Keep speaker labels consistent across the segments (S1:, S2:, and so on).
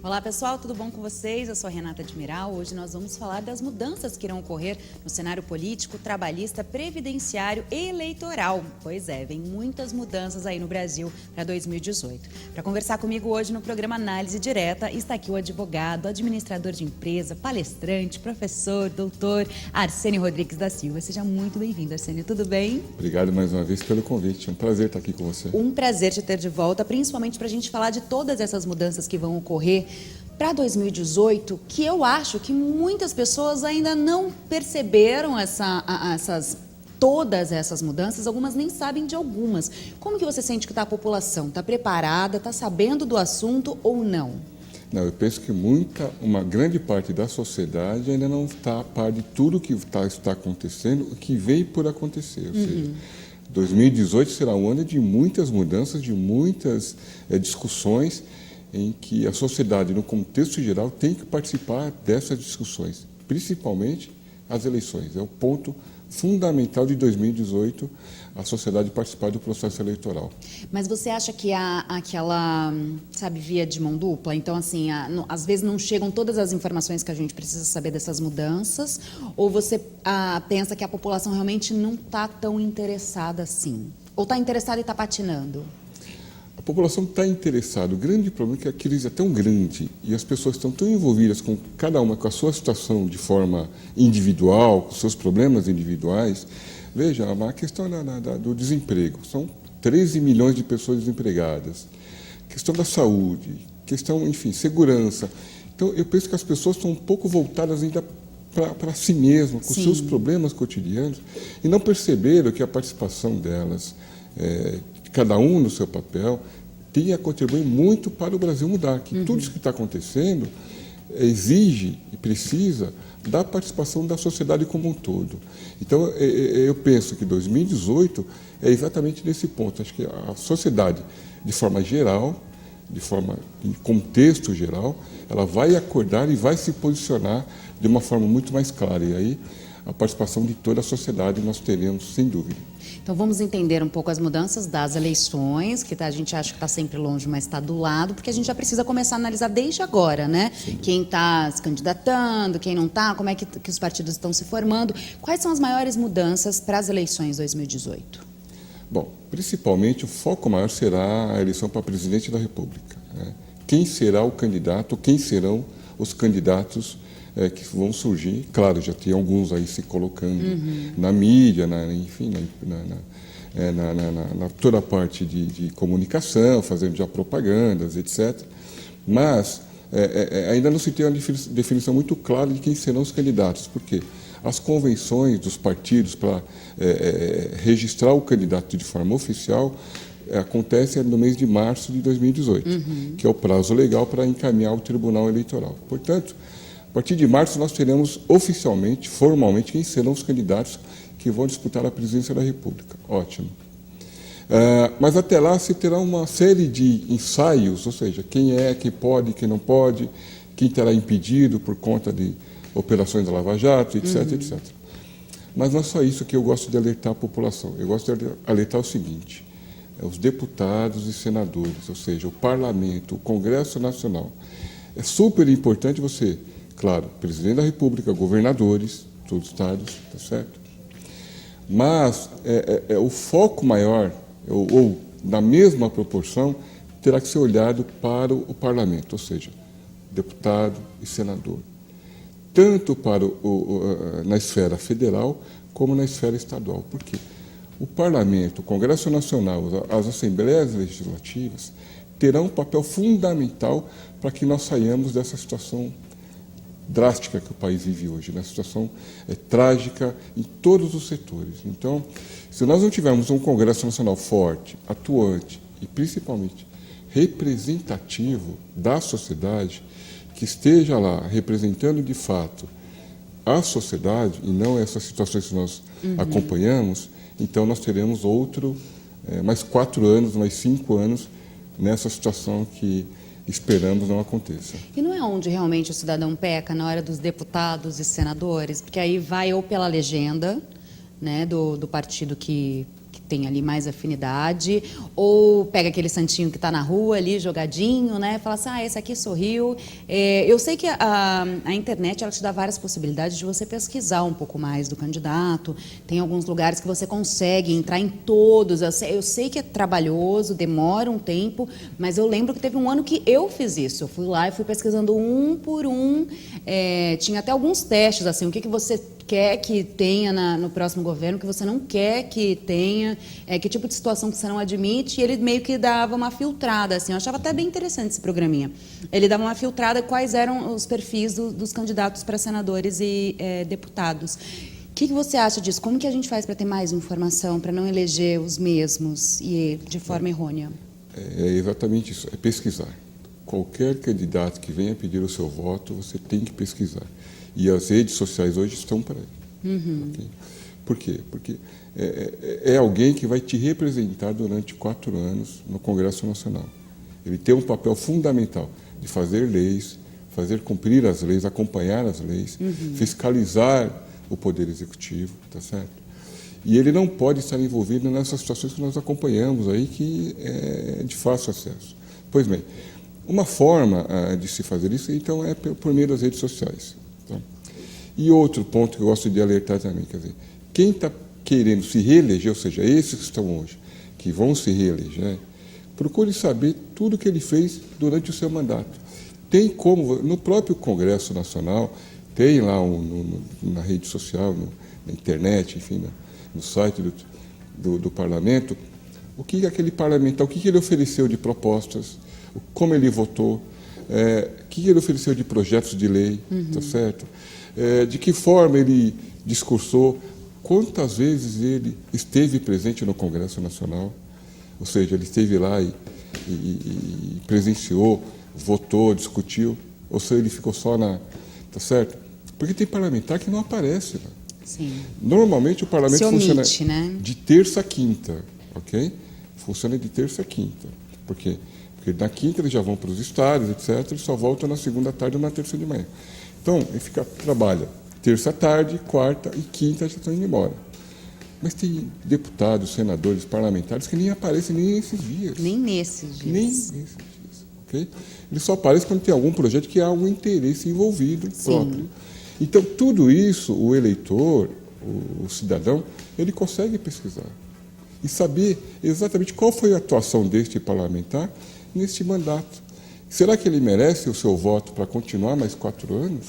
S1: Olá pessoal, tudo bom com vocês? Eu sou a Renata Admiral. Hoje nós vamos falar das mudanças que irão ocorrer no cenário político, trabalhista, previdenciário e eleitoral. Pois é, vem muitas mudanças aí no Brasil para 2018. Para conversar comigo hoje no programa Análise Direta, está aqui o advogado, administrador de empresa, palestrante, professor, doutor Arsênio Rodrigues da Silva. Seja muito bem-vindo, Arsênio. Tudo bem?
S2: Obrigado mais uma vez pelo convite. É um prazer estar aqui com você.
S1: Um prazer te ter de volta, principalmente para a gente falar de todas essas mudanças que vão ocorrer para 2018, que eu acho que muitas pessoas ainda não perceberam todas essas mudanças, algumas nem sabem de algumas. Como que você sente que está a população? Está preparada, está sabendo do assunto ou não?
S2: Não, eu penso que uma grande parte da sociedade ainda não está a par de tudo que está acontecendo, o que veio por acontecer. Ou seja, 2018 será um ano de muitas mudanças, de muitas discussões, em que a sociedade, no contexto geral, tem que participar dessas discussões, principalmente as eleições. É o ponto fundamental de 2018, a sociedade participar do processo eleitoral.
S1: Mas você acha que há aquela, via de mão dupla? Então, assim, às vezes não chegam todas as informações que a gente precisa saber dessas mudanças, ou você pensa que a população realmente não está tão interessada assim? Ou está interessada e está patinando?
S2: A população está interessada. O grande problema é que a crise é tão grande e as pessoas estão tão envolvidas com cada uma com a sua situação de forma individual, com seus problemas individuais. Veja, a questão do desemprego. São 13 milhões de pessoas desempregadas. Questão da saúde, questão, enfim, segurança. Então, eu penso que as pessoas estão um pouco voltadas ainda para si mesmas, com seus problemas cotidianos, e não perceberam que a participação delas, cada um no seu papel, tem a contribuir muito para o Brasil mudar, que tudo isso que está acontecendo exige e precisa da participação da sociedade como um todo. Então, eu penso que 2018 é exatamente nesse ponto. Acho que a sociedade, de forma geral, em contexto geral, ela vai acordar e vai se posicionar de uma forma muito mais clara. E aí, a participação de toda a sociedade nós teremos, sem dúvida.
S1: Então vamos entender um pouco as mudanças das eleições, que a gente acha que está sempre longe, mas está do lado, porque a gente já precisa começar a analisar desde agora, né? Sim. Quem está se candidatando, quem não está, como é que os partidos estão se formando. Quais são as maiores mudanças para as eleições 2018?
S2: Bom, principalmente o foco maior será a eleição para presidente da República, né? Quem será o candidato, quem serão os candidatos que vão surgir. Claro, já tem alguns aí se colocando na mídia, enfim, na toda a parte de comunicação, fazendo já propagandas, etc. Mas ainda não se tem uma definição muito clara de quem serão os candidatos, porque as convenções dos partidos para registrar o candidato de forma oficial acontecem no mês de março de 2018, que é o prazo legal para encaminhar ao Tribunal Eleitoral. Portanto, a partir de março, nós teremos oficialmente, formalmente, quem serão os candidatos que vão disputar a presidência da República. Ótimo. Mas até lá se terá uma série de ensaios, ou seja, quem pode, quem não pode, quem terá impedido por conta de operações da Lava Jato, etc, etc. Mas não é só isso que eu gosto de alertar a população. Eu gosto de alertar o seguinte: os deputados e senadores, ou seja, o Parlamento, o Congresso Nacional. É super importante você... Claro, presidente da República, governadores, todos os estados, tá certo? Mas o foco maior, ou na mesma proporção, terá que ser olhado para o parlamento, ou seja, deputado e senador. Tanto na esfera federal, como na esfera estadual. Por quê? O parlamento, o Congresso Nacional, as assembleias legislativas, terão um papel fundamental para que nós saiamos dessa situação drástica que o país vive hoje, né? Situação trágica em todos os setores. Então, se nós não tivermos um Congresso Nacional forte, atuante e principalmente representativo da sociedade, que esteja lá representando de fato a sociedade e não essas situações que nós acompanhamos, então nós teremos mais 4 anos, mais 5 anos nessa situação que esperamos não aconteça.
S1: E não é onde realmente o cidadão peca na hora dos deputados e senadores? Porque aí vai ou pela legenda, né, do partido que tem ali mais afinidade, ou pega aquele santinho que está na rua ali, jogadinho, né, fala assim, esse aqui sorriu. Eu sei que a internet, ela te dá várias possibilidades de você pesquisar um pouco mais do candidato, tem alguns lugares que você consegue entrar em todos, eu sei que é trabalhoso, demora um tempo, mas eu lembro que teve um ano que eu fiz isso, eu fui lá e fui pesquisando um por um, tinha até alguns testes, assim, o que você quer que tenha no próximo governo, que você não quer que tenha, que tipo de situação que você não admite, e ele meio que dava uma filtrada, assim, eu achava até bem interessante esse programinha. Ele dava uma filtrada quais eram os perfis dos candidatos para senadores e deputados. O que você acha disso? Como que a gente faz para ter mais informação, para não eleger os mesmos e de forma errônea?
S2: É exatamente isso, é pesquisar. Qualquer candidato que venha pedir o seu voto, você tem que pesquisar. E as redes sociais hoje estão para ele. Okay? Por quê? Porque é alguém que vai te representar durante 4 anos no Congresso Nacional. Ele tem um papel fundamental de fazer leis, fazer cumprir as leis, acompanhar as leis, fiscalizar o Poder Executivo, tá certo? E ele não pode estar envolvido nessas situações que nós acompanhamos aí, que é de fácil acesso. Pois bem, uma forma de se fazer isso, então, é por meio das redes sociais. Tá? E outro ponto que eu gosto de alertar também, quer dizer, quem está querendo se reeleger, ou seja, esses que estão hoje, que vão se reeleger, procure saber tudo o que ele fez durante o seu mandato. Tem como, no próprio Congresso Nacional, tem lá na rede social, na internet, enfim, no site do Parlamento, o que aquele parlamentar, o que ele ofereceu de propostas, como ele votou, o que ele ofereceu de projetos de lei, tá certo? De que forma ele discursou, quantas vezes ele esteve presente no Congresso Nacional, ou seja, ele esteve lá e presenciou, votou, discutiu, ou seja, ele ficou só tá certo? Porque tem parlamentar que não aparece lá.
S1: Sim.
S2: Normalmente o parlamento funciona,
S1: né?
S2: De terça a quinta, ok? Funciona de terça a quinta. Por quê? Porque na quinta eles já vão para os estados, etc., e só voltam na segunda tarde ou na terça de manhã. Então, ele trabalha terça à tarde, quarta e quinta já estão indo embora. Mas tem deputados, senadores, parlamentares que nem aparecem nem nesses dias.
S1: Nem nesses dias.
S2: Nem nesses dias, ok? Eles só aparecem quando tem algum projeto que há algum interesse envolvido próprio. Então, tudo isso, o eleitor, o cidadão, ele consegue pesquisar e saber exatamente qual foi a atuação deste parlamentar neste mandato. Será que ele merece o seu voto para continuar mais 4 anos?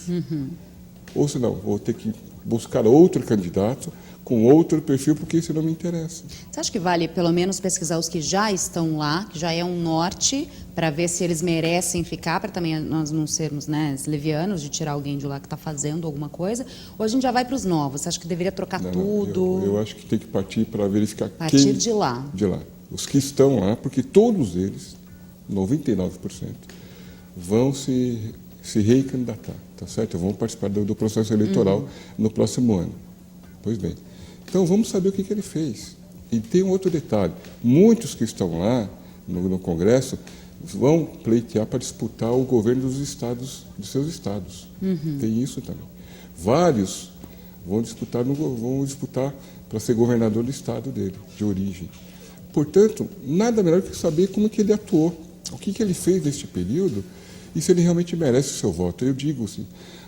S2: Ou se não, vou ter que buscar outro candidato com outro perfil, porque isso não me interessa.
S1: Você acha que vale, pelo menos, pesquisar os que já estão lá, que já é um norte, para ver se eles merecem ficar, para também nós não sermos, né, levianos de tirar alguém de lá que está fazendo alguma coisa? Ou a gente já vai para os novos? Você acha que deveria trocar tudo?
S2: Eu acho que tem que partir para verificar
S1: quem... de lá.
S2: De lá. Os que estão lá, porque todos eles, 99%, vão se recandidatar, tá certo? Vão participar do processo eleitoral no próximo ano. Pois bem. Então, vamos saber o que ele fez. E tem um outro detalhe. Muitos que estão lá no Congresso vão pleitear para disputar o governo dos estados, dos seus estados. Tem isso também. Vários vão disputar para ser governador do estado dele, de origem. Portanto, nada melhor que saber como que ele atuou, o que ele fez neste período e se ele realmente merece o seu voto. Eu digo assim,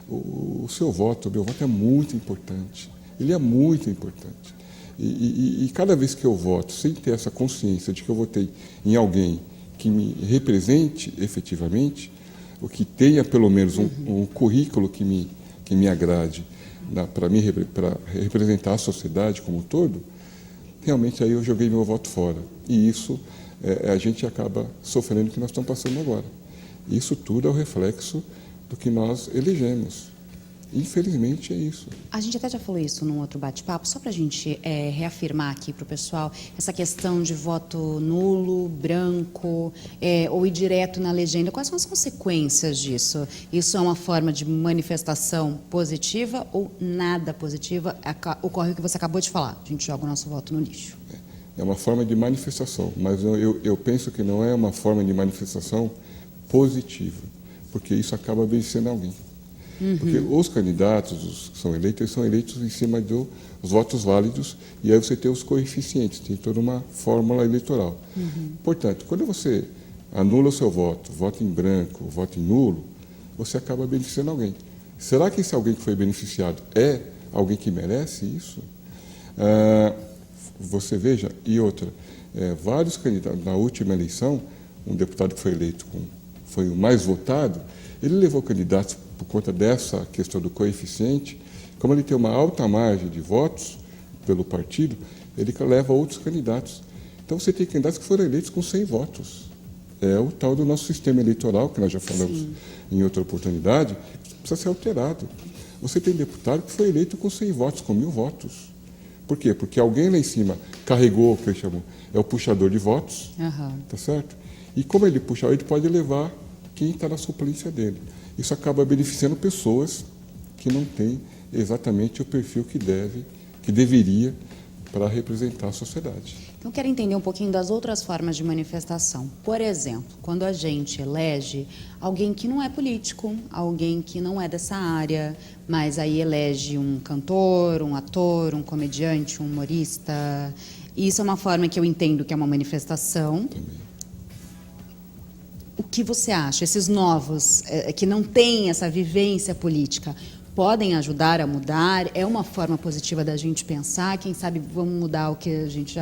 S2: o seu voto, o meu voto é muito importante. Ele é muito importante. E cada vez que eu voto, sem ter essa consciência de que eu votei em alguém que me represente efetivamente, ou que tenha pelo menos um currículo que me agrade para representar a sociedade como um todo, realmente aí eu joguei meu voto fora. E isso a gente acaba sofrendo o que nós estamos passando agora. Isso tudo é o reflexo do que nós elegemos. Infelizmente é isso.
S1: A gente até já falou isso num outro bate-papo, só para a gente reafirmar aqui para o pessoal, essa questão de voto nulo, branco ou ir direto na legenda. Quais são as consequências disso? Isso é uma forma de manifestação positiva ou nada positiva? Ocorre o que você acabou de falar, a gente joga o nosso voto no lixo.
S2: É uma forma de manifestação, mas eu penso que não é uma forma de manifestação positiva, porque isso acaba vencendo alguém. Porque os candidatos, os que são eles são eleitos em cima dos votos válidos, e aí você tem os coeficientes, tem toda uma fórmula eleitoral. Portanto, quando você anula o seu voto, vota em branco, vota em nulo, você acaba beneficiando alguém. Será que esse alguém que foi beneficiado é alguém que merece isso? Você veja, e outra, vários candidatos, na última eleição, um deputado que foi eleito, foi o mais votado, ele levou candidatos por conta dessa questão do coeficiente. Como ele tem uma alta margem de votos pelo partido, ele leva outros candidatos. Então você tem candidatos que foram eleitos com 100 votos. É o tal do nosso sistema eleitoral, que nós já falamos em outra oportunidade, que precisa ser alterado. Você tem deputado que foi eleito com 100 votos, com 1000 votos. Por quê? Porque alguém lá em cima carregou o que eles chamam, é o puxador de votos, tá certo? E como ele puxa, ele pode levar quem está na suplência dele. Isso acaba beneficiando pessoas que não têm exatamente o perfil que deveria para representar a sociedade.
S1: Então, quero entender um pouquinho das outras formas de manifestação. Por exemplo, quando a gente elege alguém que não é político, alguém que não é dessa área, mas aí elege um cantor, um ator, um comediante, um humorista. Isso é uma forma que eu entendo que é uma manifestação.
S2: Também.
S1: O que você acha? Esses novos, que não têm essa vivência política, podem ajudar a mudar? É uma forma positiva da gente pensar? Quem sabe vamos mudar o que a gente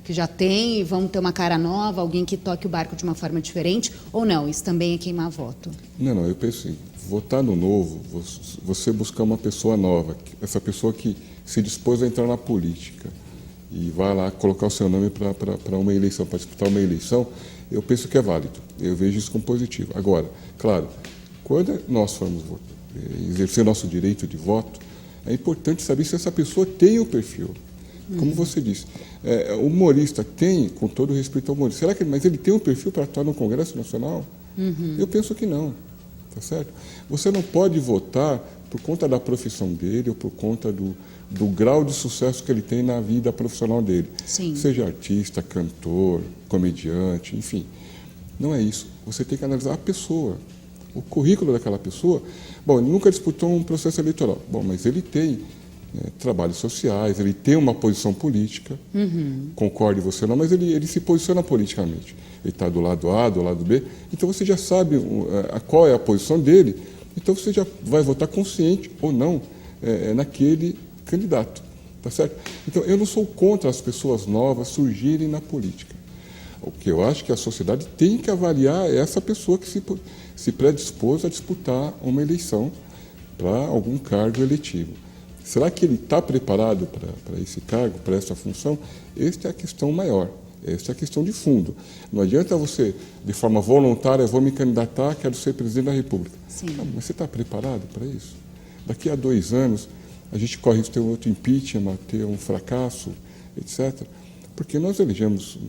S1: já tem e vamos ter uma cara nova, alguém que toque o barco de uma forma diferente? Ou não? Isso também é queimar voto?
S2: Não, eu penso assim, votar no novo, você buscar uma pessoa nova, essa pessoa que se dispôs a entrar na política e vai lá colocar o seu nome para uma eleição, para disputar uma eleição, eu penso que é válido. Eu vejo isso como positivo. Agora, claro, quando nós formos exercer nosso direito de voto, é importante saber se essa pessoa tem o perfil. Como você disse, o humorista tem, com todo respeito ao humorista, mas ele tem um perfil para atuar no Congresso Nacional? Eu penso que não, tá certo? Você não pode votar por conta da profissão dele ou por conta do grau de sucesso que ele tem na vida profissional dele.
S1: Sim.
S2: Seja artista, cantor, comediante, enfim. Não é isso. Você tem que analisar a pessoa, o currículo daquela pessoa. Bom, ele nunca disputou um processo eleitoral. Bom, mas ele tem trabalhos sociais, ele tem uma posição política, concorde você ou não, mas ele se posiciona politicamente. Ele está do lado A, do lado B, então você já sabe qual é a posição dele, então você já vai votar consciente ou não naquele candidato, tá certo? Então, eu não sou contra as pessoas novas surgirem na política. O que eu acho que a sociedade tem que avaliar é essa pessoa que se predispôs a disputar uma eleição para algum cargo eletivo. Será que ele está preparado para esse cargo, para essa função? Esta é a questão maior, esta é a questão de fundo. Não adianta você, de forma voluntária, vou me candidatar, quero ser presidente da República. Não, mas você está preparado para isso? Daqui a 2 anos, a gente corre risco de ter um outro impeachment, ter um fracasso, etc. Porque nós elegemos,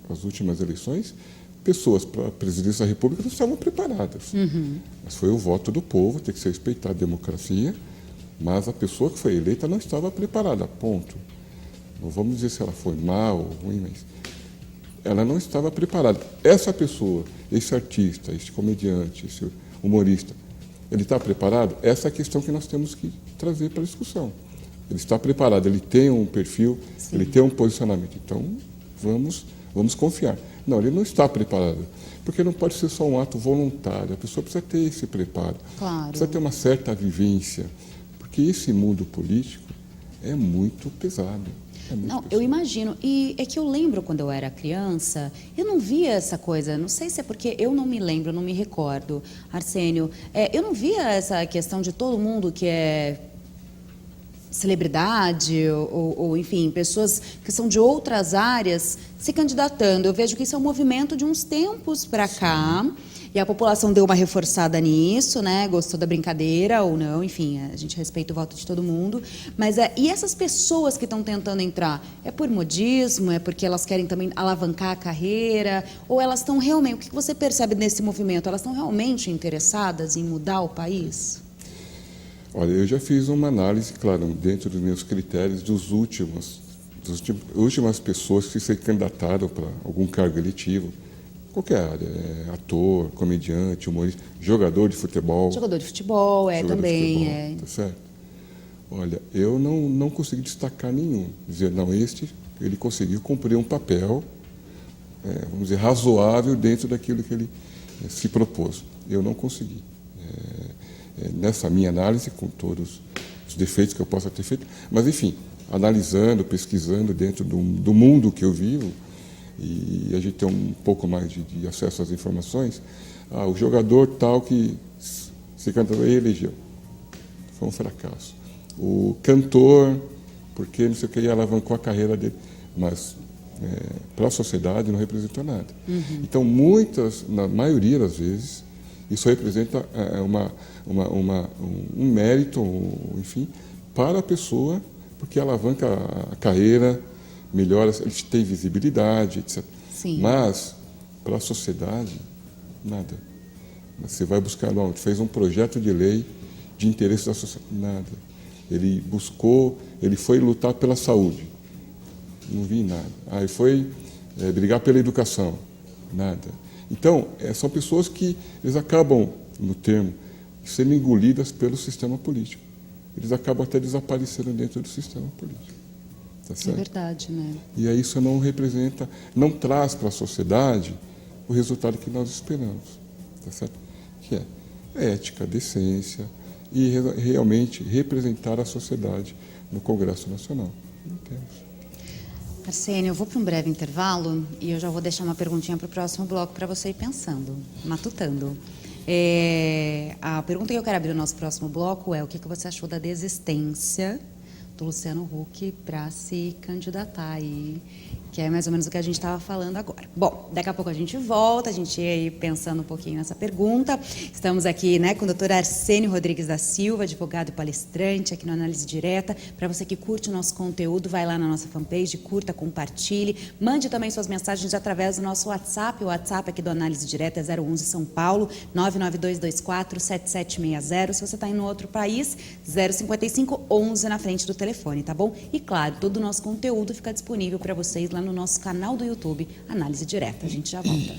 S2: nas últimas eleições, pessoas para a presidência da República não estavam preparadas. Mas foi o voto do povo, tem que ser respeitada a democracia, mas a pessoa que foi eleita não estava preparada, ponto. Não vamos dizer se ela foi má ou ruim, mas ela não estava preparada. Essa pessoa, esse artista, esse comediante, esse humorista, ele está preparado? Essa é a questão que nós temos que trazer para a discussão. Ele está preparado, ele tem um perfil, ele tem um posicionamento. Então, vamos confiar. Não, ele não está preparado, porque não pode ser só um ato voluntário. A pessoa precisa ter esse preparo, precisa ter uma certa vivência, porque esse mundo político é muito pesado.
S1: Não, eu imagino. E é que eu lembro quando eu era criança, eu não via essa coisa, não sei se é porque eu não me lembro, não me recordo, Arsênio, eu não via essa questão de todo mundo que é celebridade ou, enfim, pessoas que são de outras áreas se candidatando. Eu vejo que isso é um movimento de uns tempos para cá. E a população deu uma reforçada nisso, né? Gostou da brincadeira ou não, enfim, a gente respeita o voto de todo mundo. Mas e essas pessoas que estão tentando entrar? É por modismo? É porque elas querem também alavancar a carreira? Ou elas estão realmente... O que você percebe nesse movimento? Elas estão realmente interessadas em mudar o país?
S2: Olha, eu já fiz uma análise, claro, dentro dos meus critérios, das últimas pessoas que se candidataram para algum cargo eletivo, qualquer área, ator, comediante, humorista, jogador de futebol.
S1: Jogador de futebol, também.
S2: Tá certo? Olha, eu não consegui destacar nenhum. Dizer, não, ele conseguiu cumprir um papel, vamos dizer, razoável dentro daquilo que ele se propôs. Eu não consegui. Nessa minha análise, com todos os defeitos que eu possa ter feito, mas, enfim, analisando, pesquisando dentro do mundo que eu vivo, e a gente tem um pouco mais de acesso às informações, o jogador tal que se candidatou e elegeu. Foi um fracasso. O cantor, porque não sei o que, alavancou a carreira dele. Mas, para a sociedade, não representou nada. Uhum. Então, na maioria das vezes, isso representa um mérito, enfim, para a pessoa, porque alavanca a carreira, melhora, ele tem visibilidade, etc.
S1: Sim.
S2: Mas, para a sociedade, nada. Você vai buscar, não, fez um projeto de lei de interesse da sociedade, nada. Ele foi lutar pela saúde, não vi nada. Ele foi brigar pela educação, nada. Então, são pessoas que eles acabam, no termo, sendo engolidas pelo sistema político. Eles acabam até desaparecendo dentro do sistema político. Tá certo?
S1: É verdade, né?
S2: E aí isso não traz para a sociedade o resultado que nós esperamos. Tá certo? Que é ética, decência e realmente representar a sociedade no Congresso Nacional. Não temos.
S1: Arsênio, eu vou para um breve intervalo e eu já vou deixar uma perguntinha para o próximo bloco para você ir pensando, matutando. A pergunta que eu quero abrir no nosso próximo bloco é: o que você achou da desistência do Luciano Huck para se candidatar aí, que é mais ou menos o que a gente estava falando agora. Bom, daqui a pouco a gente volta, a gente ia aí pensando um pouquinho nessa pergunta. Estamos aqui, com o doutor Arsênio Rodrigues da Silva, advogado e palestrante aqui no Análise Direta. Para você que curte o nosso conteúdo, vai lá na nossa fanpage, curta, compartilhe, mande também suas mensagens através do nosso WhatsApp. O WhatsApp aqui do Análise Direta é 011 São Paulo, 992247760. Se você está em outro país, 055 11 na frente do telefone, tá bom? E claro, todo o nosso conteúdo fica disponível para vocês lá no nosso canal do YouTube, Análise Direta. A gente já volta.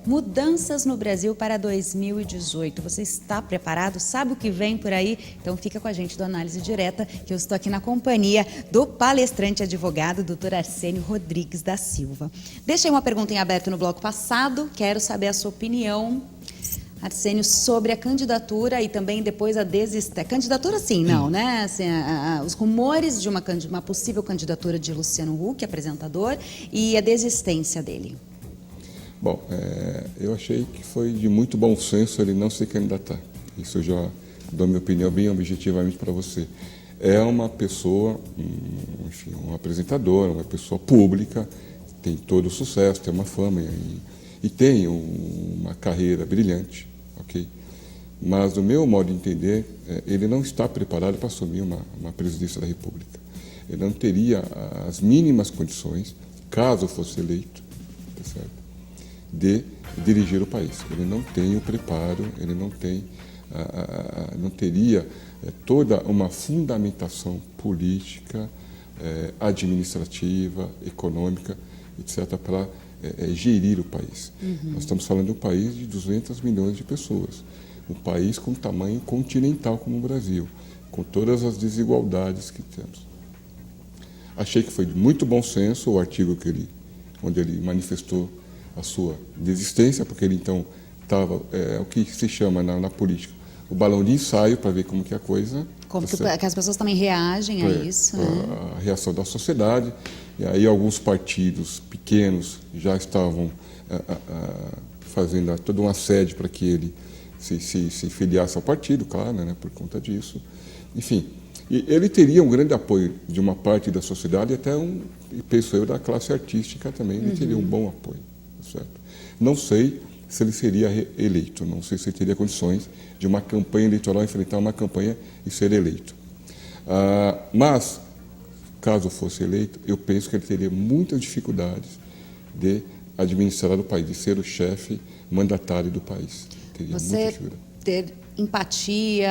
S1: Mudanças no Brasil para 2018. Você está preparado? Sabe o que vem por aí? Então fica com a gente do Análise Direta, que eu estou aqui na companhia do palestrante advogado, doutor Arsênio Rodrigues da Silva. Deixei uma pergunta em aberto no bloco passado, quero saber a sua opinião, Arsênio, sobre a candidatura e também depois a desistência. Candidatura sim, não, né? Assim, os rumores de uma possível candidatura de Luciano Huck, apresentador, e a desistência dele.
S2: Bom, eu achei que foi de muito bom senso ele não se candidatar. Isso eu já dou minha opinião bem objetivamente para você. É uma pessoa, enfim, um apresentador, uma pessoa pública, tem todo o sucesso, tem uma fama e tem uma carreira brilhante, ok? Mas, do meu modo de entender, ele não está preparado para assumir uma presidência da República. Ele não teria as mínimas condições, caso fosse eleito, tá certo, de dirigir o país. Ele não tem o preparo, ele não teria toda uma fundamentação política, administrativa, econômica, etc., para gerir o país. Nós estamos falando de um país de 200 milhões de pessoas, um país com tamanho continental como o Brasil, com todas as desigualdades que temos. Achei que foi de muito bom senso o artigo onde ele manifestou a sua desistência, porque ele então estava, o que se chama na política, o balão de ensaio, para ver como que a coisa...
S1: Como que as pessoas também reagem a isso, né?
S2: A reação da sociedade, e aí alguns partidos pequenos já estavam fazendo todo um assédio para que ele se filiasse ao partido, claro, né, por conta disso. Enfim, e ele teria um grande apoio de uma parte da sociedade e até penso eu, da classe artística também, ele teria um bom apoio. Certo? Não sei se ele seria eleito, não sei se ele teria condições de uma campanha eleitoral, enfrentar uma campanha e ser eleito. Mas, caso fosse eleito, eu penso que ele teria muitas dificuldades de administrar o país, de ser o chefe mandatário do país. Teria
S1: Você
S2: muita figura.
S1: ter empatia,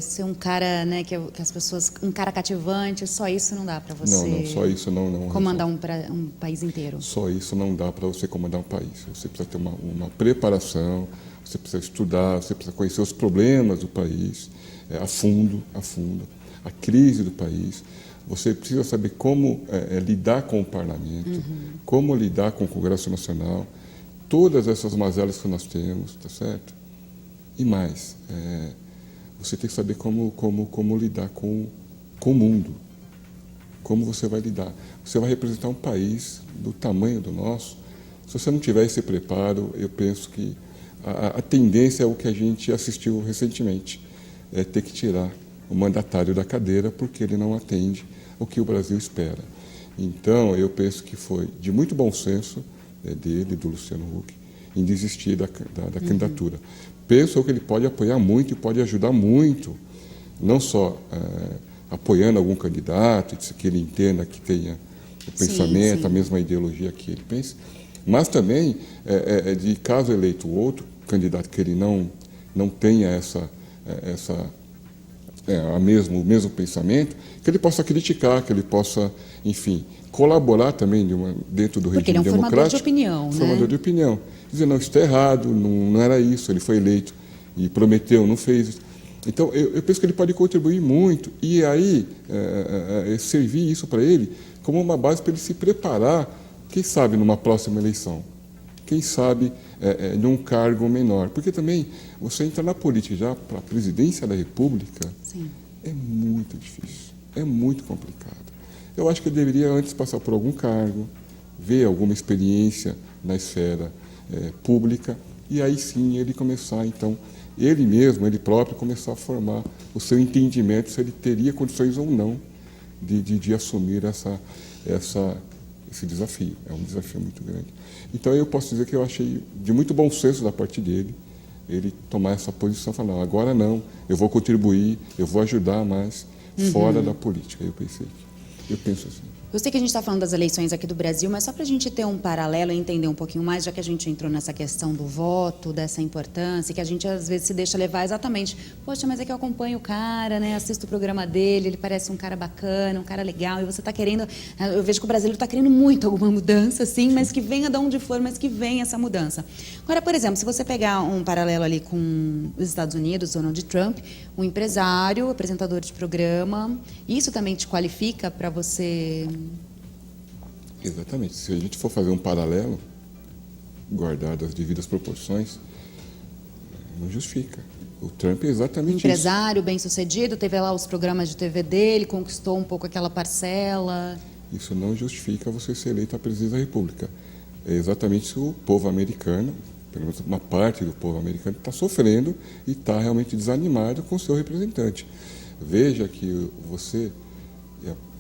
S1: ser um cara, né, que as pessoas, um cara cativante, só isso não dá para você.
S2: Não, só isso não
S1: comandar um país inteiro.
S2: Só isso não dá para você comandar um país. Você precisa ter uma preparação, você precisa estudar, você precisa conhecer os problemas do país a fundo, a crise do país. Você precisa saber como lidar com o parlamento, como lidar com o Congresso Nacional, todas essas mazelas que nós temos, tá certo? E mais, você tem que saber como lidar com o mundo. Como você vai lidar? Você vai representar um país do tamanho do nosso. Se você não tiver esse preparo, eu penso que a tendência é o que a gente assistiu recentemente, é ter que tirar o mandatário da cadeira porque ele não atende o que o Brasil espera. Então, eu penso que foi de muito bom senso dele, do Luciano Huck, em desistir da candidatura. Penso que ele pode apoiar muito e pode ajudar muito, não só apoiando algum candidato, que ele entenda que tenha o pensamento, sim. A mesma ideologia que ele pensa, mas também, de caso eleito outro candidato que ele não tenha o mesmo pensamento, que ele possa criticar, que ele possa, enfim, colaborar também dentro do regime democrático. Porque ele é um formador de opinião, né? Formador de opinião. Dizer, não, isso está errado, não era isso, ele foi eleito e prometeu, não fez isso. Então, eu penso que ele pode contribuir muito e aí servir isso para ele como uma base para ele se preparar, quem sabe, numa próxima eleição. Quem sabe, num cargo menor. Porque também, você entrar na política já para a presidência da República, sim, é muito difícil, é muito complicado. Eu acho que ele deveria antes passar por algum cargo, ver alguma experiência na esfera pública e aí sim ele começar, então, ele mesmo, ele próprio, começar a formar o seu entendimento se ele teria condições ou não de assumir esse desafio. É um desafio muito grande. Então, eu posso dizer que eu achei de muito bom senso da parte dele, ele tomar essa posição, falar, não, agora não, eu vou contribuir, eu vou ajudar, mas fora da política. Eu penso assim.
S1: Eu sei que a gente está falando das eleições aqui do Brasil, mas só para a gente ter um paralelo e entender um pouquinho mais, já que a gente entrou nessa questão do voto, dessa importância, que a gente às vezes se deixa levar exatamente, poxa, mas é que eu acompanho o cara, né, assisto o programa dele, ele parece um cara bacana, um cara legal, e você está querendo, eu vejo que o brasileiro está querendo muito alguma mudança, sim, mas que venha de onde for, mas que venha essa mudança. Agora, por exemplo, se você pegar um paralelo ali com os Estados Unidos, Donald Trump, um empresário, apresentador de programa, isso também te qualifica para você...
S2: Exatamente. Se a gente for fazer um paralelo, guardado as devidas proporções, não justifica. O Trump é exatamente isso.
S1: Empresário, bem-sucedido, teve lá os programas de TV dele, conquistou um pouco aquela parcela.
S2: Isso não justifica você ser eleito a presidente da República. É exatamente isso o povo americano, pelo menos uma parte do povo americano, está sofrendo e está realmente desanimado com o seu representante. Veja que você...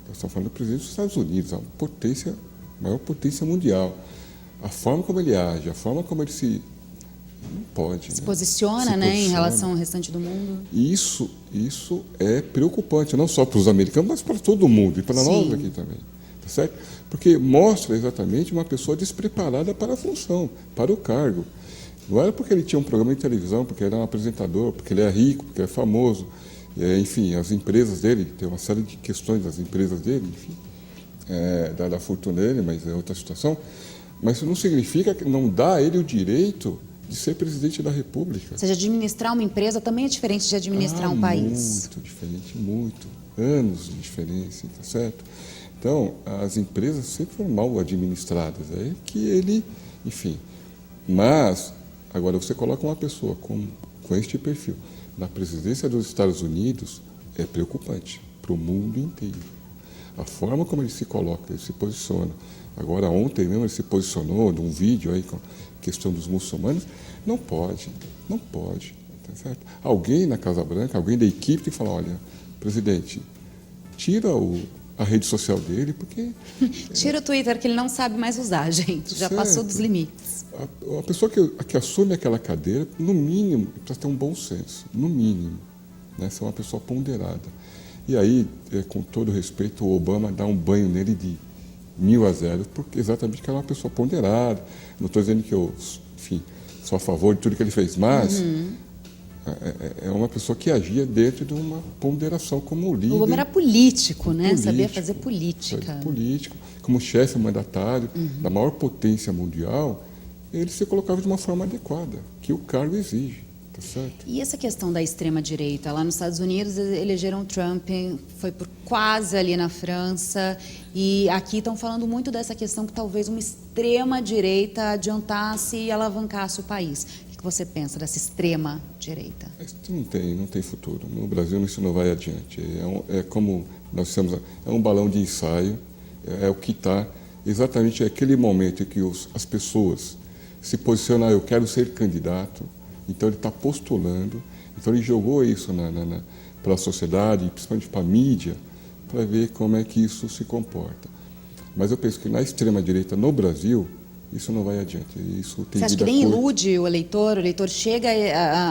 S2: Nós estamos falando do presidente dos Estados Unidos, a maior potência mundial. A forma como ele age, a forma como ele não pode.
S1: Se posiciona, em relação ao restante do mundo.
S2: Isso é preocupante, não só para os americanos, mas para todo mundo e para nós aqui também. Tá certo? Porque mostra exatamente uma pessoa despreparada para a função, para o cargo. Não era porque ele tinha um programa de televisão, porque ele era um apresentador, porque ele é rico, porque é famoso. Enfim, as empresas dele, tem uma série de questões das empresas dele, enfim, da fortuna dele, mas é outra situação. Mas isso não significa que não dá a ele o direito de ser presidente da República.
S1: Ou seja, administrar uma empresa também é diferente de administrar um país.
S2: Muito diferente, muito. Anos de diferença, tá certo? Então, as empresas sempre foram mal administradas. É que ele, enfim. Mas, agora, você coloca uma pessoa com este perfil na presidência dos Estados Unidos, é preocupante para o mundo inteiro. A forma como ele se coloca, ele se posiciona. Agora, ontem mesmo ele se posicionou num vídeo aí com a questão dos muçulmanos. Não pode, tá certo? Alguém na Casa Branca, alguém da equipe tem que falar, olha, presidente, tira a rede social dele, porque...
S1: Tira o Twitter, que ele não sabe mais usar, gente. Já passou dos limites.
S2: A pessoa que assume aquela cadeira, no mínimo, precisa ter um bom senso, no mínimo, né? Ser uma pessoa ponderada. E aí, com todo respeito, o Obama dá um banho nele 1.000-0, porque exatamente que ela é uma pessoa ponderada. Não estou dizendo que eu, enfim, sou a favor de tudo que ele fez, mas é uma pessoa que agia dentro de uma ponderação como líder.
S1: O homem era político, né?
S2: Político,
S1: Sabia fazer política.
S2: Político, como chefe mandatário da maior potência mundial, ele se colocava de uma forma adequada, que o cargo exige. Tá certo?
S1: E essa questão da extrema-direita? Lá nos Estados Unidos elegeram Trump, foi por quase ali na França, e aqui estão falando muito dessa questão que talvez uma extrema-direita adiantasse e alavancasse o país. O que você pensa dessa extrema-direita?
S2: Isso não tem futuro. No Brasil isso não vai adiante. É como nós dissemos, é um balão de ensaio, é o que está exatamente aquele momento em que as pessoas se posicionam, eu quero ser candidato. Então ele está postulando, então ele jogou isso para a sociedade, principalmente para a mídia, para ver como é que isso se comporta. Mas eu penso que na extrema-direita no Brasil, isso não vai adiante. Isso tem
S1: Você acha que
S2: vida
S1: nem
S2: curta.
S1: ilude o eleitor chega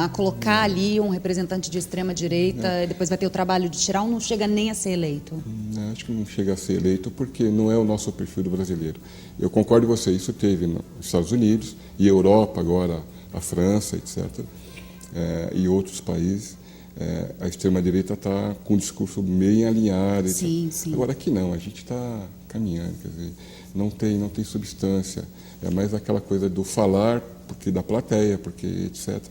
S1: a colocar ali um representante de extrema-direita, e depois vai ter o trabalho de tirar, ou não chega nem a ser eleito?
S2: Acho que não chega a ser eleito porque não é o nosso perfil do brasileiro. Eu concordo com você, isso teve nos Estados Unidos e Europa agora, a França, etc., e outros países, a extrema-direita está com um discurso meio alinhado.
S1: Sim, sim.
S2: Agora aqui não, a gente está caminhando, quer dizer, não tem substância, é mais aquela coisa do falar, porque da plateia, porque etc.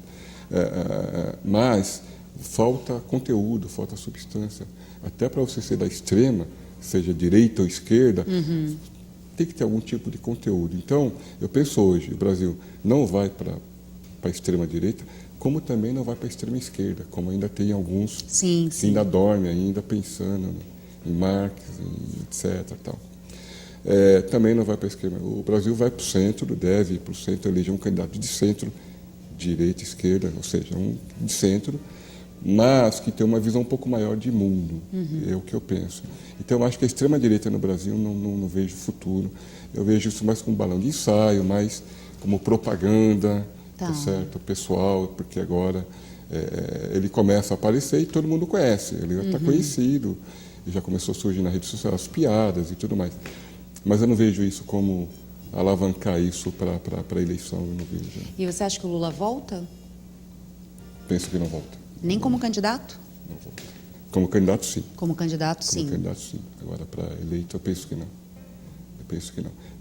S2: Mas falta conteúdo, falta substância. Até para você ser da extrema, seja direita ou esquerda, tem que ter algum tipo de conteúdo. Então, eu penso hoje, o Brasil não vai para a extrema-direita, como também não vai para a extrema-esquerda, como ainda tem alguns que ainda dormem, ainda pensando em Marx, em etc. Tal. Também não vai para a esquerda. O Brasil vai para o centro, deve ir para o centro, eleger um candidato de centro, direita, esquerda, ou seja, um de centro, mas que tem uma visão um pouco maior de mundo, é o que eu penso. Então, eu acho que a extrema-direita no Brasil não vejo futuro. Eu vejo isso mais como um balão de ensaio, mais como propaganda, tá certo, pessoal, porque agora ele começa a aparecer e todo mundo conhece, ele já está conhecido, e já começou a surgir na rede social as piadas e tudo mais. Mas eu não vejo isso como alavancar isso para a eleição, eu não vejo.
S1: E você acha que o Lula volta?
S2: Penso que não volta.
S1: Nem como candidato?
S2: Não volta. Como candidato, sim.
S1: Como candidato, sim.
S2: Como candidato, sim. Agora, para eleito, eu penso que não.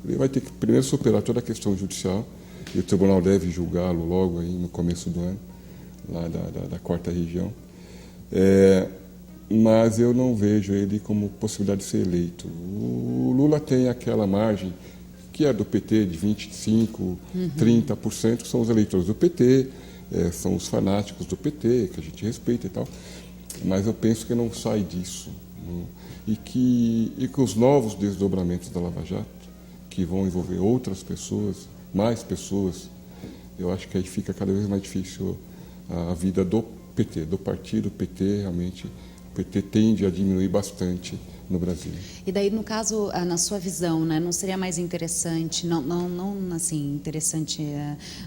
S2: Ele vai ter que primeiro superar toda a questão judicial, e o tribunal deve julgá-lo logo aí no começo do ano, lá da 4ª região. Mas eu não vejo ele como possibilidade de ser eleito. O Lula tem aquela margem que é do PT, de 25%, 30%, que são os eleitores do PT, são os fanáticos do PT, que a gente respeita e tal. Mas eu penso que não sai disso. Né? E que os novos desdobramentos da Lava Jato, que vão envolver outras pessoas, mais pessoas, eu acho que aí fica cada vez mais difícil a vida do PT, do partido PT. Realmente o PT tende a diminuir bastante no Brasil.
S1: E daí, no caso, na sua visão, né, não seria mais interessante,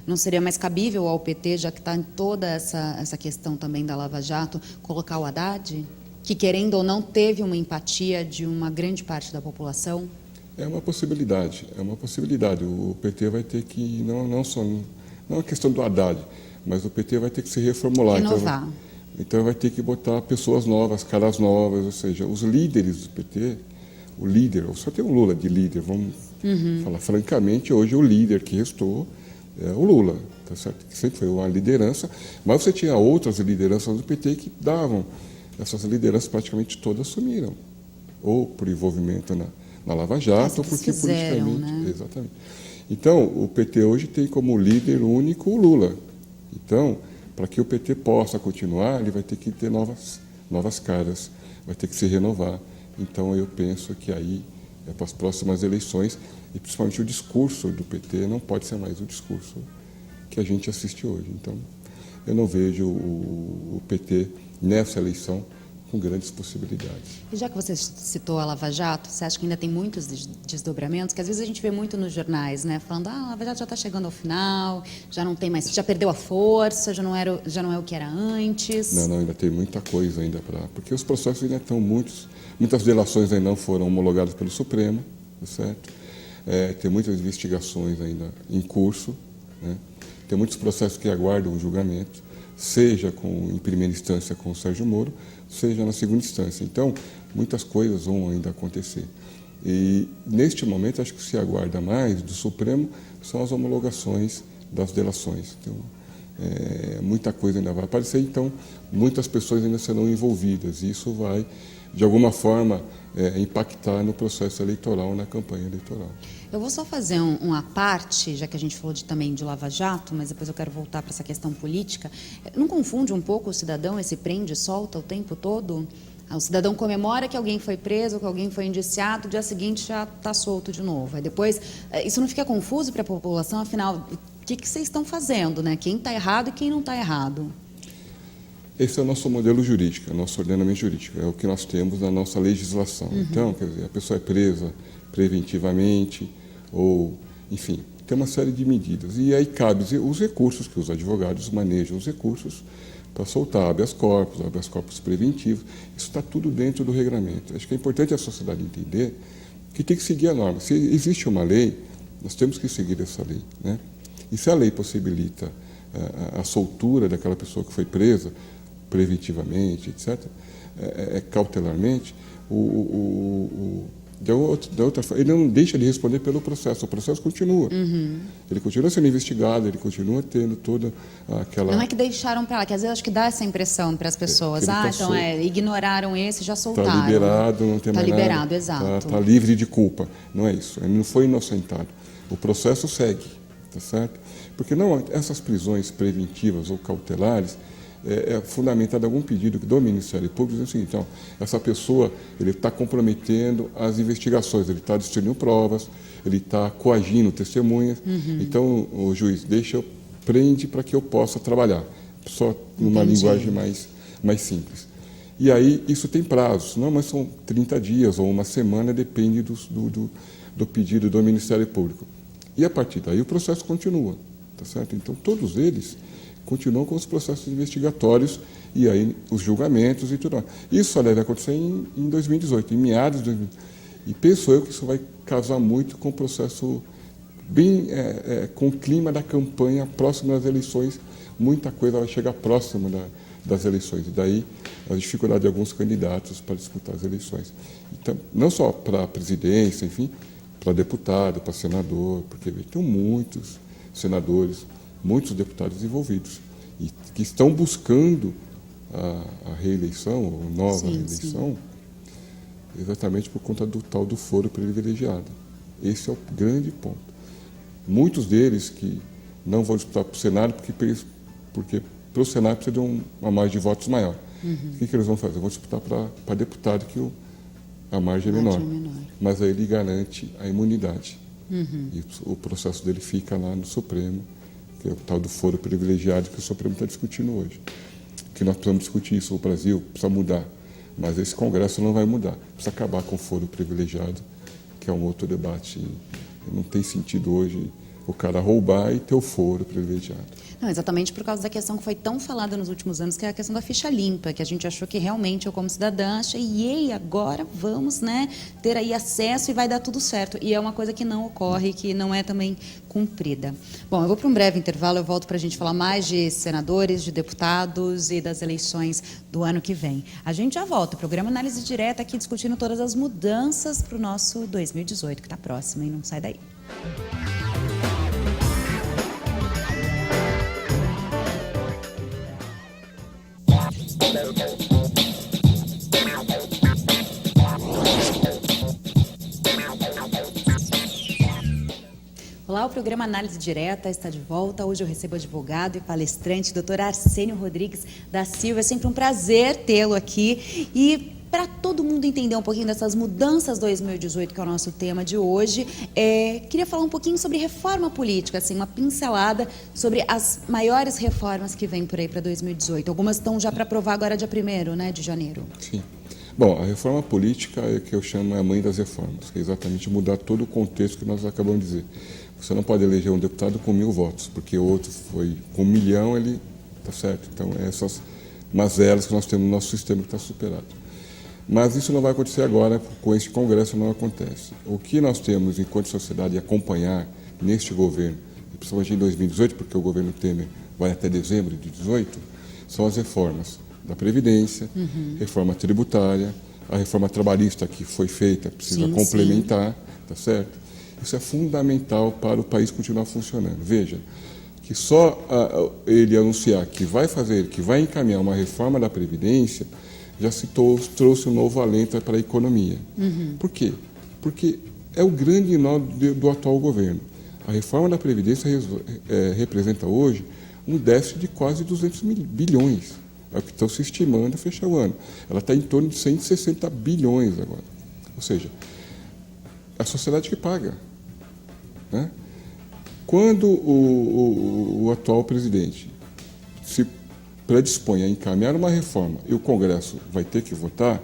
S1: não seria mais cabível ao PT, já que está em toda essa questão também da Lava Jato, colocar o Haddad, que querendo ou não teve uma empatia de uma grande parte da população?
S2: É uma possibilidade. O PT vai ter que, não a questão do Haddad, mas o PT vai ter que se reformular.
S1: Renovar.
S2: Então vai ter que botar pessoas novas, caras novas, ou seja, os líderes do PT, o líder, só tem o Lula de líder, vamos falar francamente, hoje o líder que restou é o Lula, tá certo? Que sempre foi uma liderança, mas você tinha outras lideranças do PT que davam, essas lideranças praticamente todas sumiram, ou por envolvimento na Lava Jato, ou porque politicamente.
S1: Né?
S2: Exatamente. Então, o PT hoje tem como líder único o Lula. Então, para que o PT possa continuar, ele vai ter que ter novas caras, vai ter que se renovar. Então, eu penso que aí, para as próximas eleições, e principalmente o discurso do PT, não pode ser mais o discurso que a gente assiste hoje. Então, eu não vejo o PT nessa eleição com grandes possibilidades.
S1: E já que você citou a Lava Jato, você acha que ainda tem muitos desdobramentos? Que às vezes a gente vê muito nos jornais, né? Falando, a Lava Jato já está chegando ao final, já não tem mais, já perdeu a força, já não é o que era antes.
S2: Não, ainda tem muita coisa ainda porque os processos ainda estão muitas delações ainda não foram homologadas pelo Supremo, tá certo? Tem muitas investigações ainda em curso, né? Tem muitos processos que aguardam o julgamento, seja em primeira instância com o Sérgio Moro, seja na segunda instância. Então, muitas coisas vão ainda acontecer. E, neste momento, acho que se aguarda mais do Supremo são as homologações das delações. Então, muita coisa ainda vai aparecer, então, muitas pessoas ainda serão envolvidas. E isso vai, de alguma forma, impactar no processo eleitoral, na campanha eleitoral.
S1: Eu vou só fazer uma parte, já que a gente falou também de Lava Jato, mas depois eu quero voltar para essa questão política. Não confunde um pouco o cidadão, esse prende e solta o tempo todo? O cidadão comemora que alguém foi preso, que alguém foi indiciado, no dia seguinte já está solto de novo. Aí depois, isso não fica confuso para a população? Afinal, o que vocês estão fazendo, né? Quem está errado e quem não está errado?
S2: Esse é o nosso modelo jurídico, é o nosso ordenamento jurídico, é o que nós temos na nossa legislação. Então, quer dizer, a pessoa é presa preventivamente ou, enfim, tem uma série de medidas. E aí cabe os recursos, que os advogados manejam os recursos para soltar habeas corpus preventivos. Isso está tudo dentro do regramento. Acho que é importante a sociedade entender que tem que seguir a norma. Se existe uma lei, nós temos que seguir essa lei, né? E se a lei possibilita a soltura daquela pessoa que foi presa preventivamente, etc., cautelarmente, da outra forma, ele não deixa de responder pelo processo. O processo continua. Ele continua sendo investigado, ele continua tendo toda aquela...
S1: Não é que deixaram para lá, que às vezes acho que dá essa impressão para as pessoas. Então ignoraram esse, já soltaram.
S2: Está liberado, não tem mais nada.
S1: Está liberado, exato.
S2: Está livre de culpa. Não é isso. Ele não foi inocentado. O processo segue, tá certo? Porque não, essas prisões preventivas ou cautelares é fundamentado algum pedido do Ministério Público, dizendo o seguinte: então, essa pessoa ele está comprometendo as investigações, ele está destruindo provas, ele está coagindo testemunhas. Então, o juiz prende para que eu possa trabalhar, só numa linguagem mais simples. E aí, isso tem prazos, não, mas são 30 dias ou uma semana, depende do pedido do Ministério Público. E a partir daí o processo continua, tá certo? Então, todos eles continuam com os processos investigatórios e aí os julgamentos e tudo mais. Isso só deve acontecer em 2018, em meados de 2018. E penso eu que isso vai casar muito com o processo, bem com o clima da campanha próximo das eleições. Muita coisa vai chegar próximo das eleições. E daí a dificuldade de alguns candidatos para disputar as eleições. Então, não só para a presidência, enfim, para deputado, para senador, porque tem muitos senadores, muitos deputados envolvidos e que estão buscando a reeleição, ou nova reeleição, exatamente por conta do tal do foro privilegiado. Esse é o grande ponto. Muitos deles que não vão disputar para o Senado porque para o Senado precisa de uma margem de votos maior. O que eles vão fazer? Vão disputar para deputado que a margem é menor. Mas aí ele garante a imunidade. E o processo dele fica lá no Supremo, que é o tal do foro privilegiado que o Supremo está discutindo hoje. Que nós precisamos discutir isso, o Brasil precisa mudar, mas esse Congresso não vai mudar. Precisa acabar com o foro privilegiado, que é um outro debate. Não tem sentido hoje o cara roubar e ter o foro privilegiado.
S1: Não, exatamente por causa da questão que foi tão falada nos últimos anos, que é a questão da ficha limpa, que a gente achou que realmente eu como cidadã achei, e agora vamos, né, ter aí acesso e vai dar tudo certo. E é uma coisa que não ocorre, que não é também cumprida. Bom, eu vou para um breve intervalo, eu volto para a gente falar mais de senadores, de deputados e das eleições do ano que vem. A gente já volta, o programa Análise Direta aqui discutindo todas as mudanças para o nosso 2018, que está próximo, e não sai daí. Olá, o programa Análise Direta está de volta. Hoje eu recebo o advogado e palestrante, Dr. Arsênio Rodrigues da Silva. É sempre um prazer tê-lo aqui. E para todo mundo entender um pouquinho dessas mudanças 2018, que é o nosso tema de hoje, queria falar um pouquinho sobre reforma política, assim, uma pincelada sobre as maiores reformas que vêm por aí para 2018. Algumas estão já para aprovar agora dia 1º, né, de janeiro.
S2: Sim. Bom, a reforma política é que eu chamo a mãe das reformas, que é exatamente mudar todo o contexto que nós acabamos de dizer. Você não pode eleger um deputado com 1000 votos, porque o outro foi com 1 milhão, ele está certo. Então, essas mazelas que nós temos no nosso sistema que está superado. Mas isso não vai acontecer agora, com este Congresso não acontece. O que nós temos, enquanto sociedade, acompanhar neste governo, principalmente em 2018, porque o governo Temer vai até dezembro de 2018, são as reformas da Previdência, reforma tributária, a reforma trabalhista que foi feita, precisa complementar, tá certo? Isso é fundamental para o país continuar funcionando. Veja, que só ele anunciar que vai fazer, que vai encaminhar uma reforma da Previdência, já se trouxe um novo alento para a economia. Por quê? Porque é o grande nó do atual governo. A reforma da Previdência representa hoje um déficit de quase 200 bilhões. É o que estão se estimando a fechar o ano. Ela está em torno de 160 bilhões agora. Ou seja, é a sociedade que paga. Né? Quando o atual presidente se predispõe a encaminhar uma reforma e o Congresso vai ter que votar,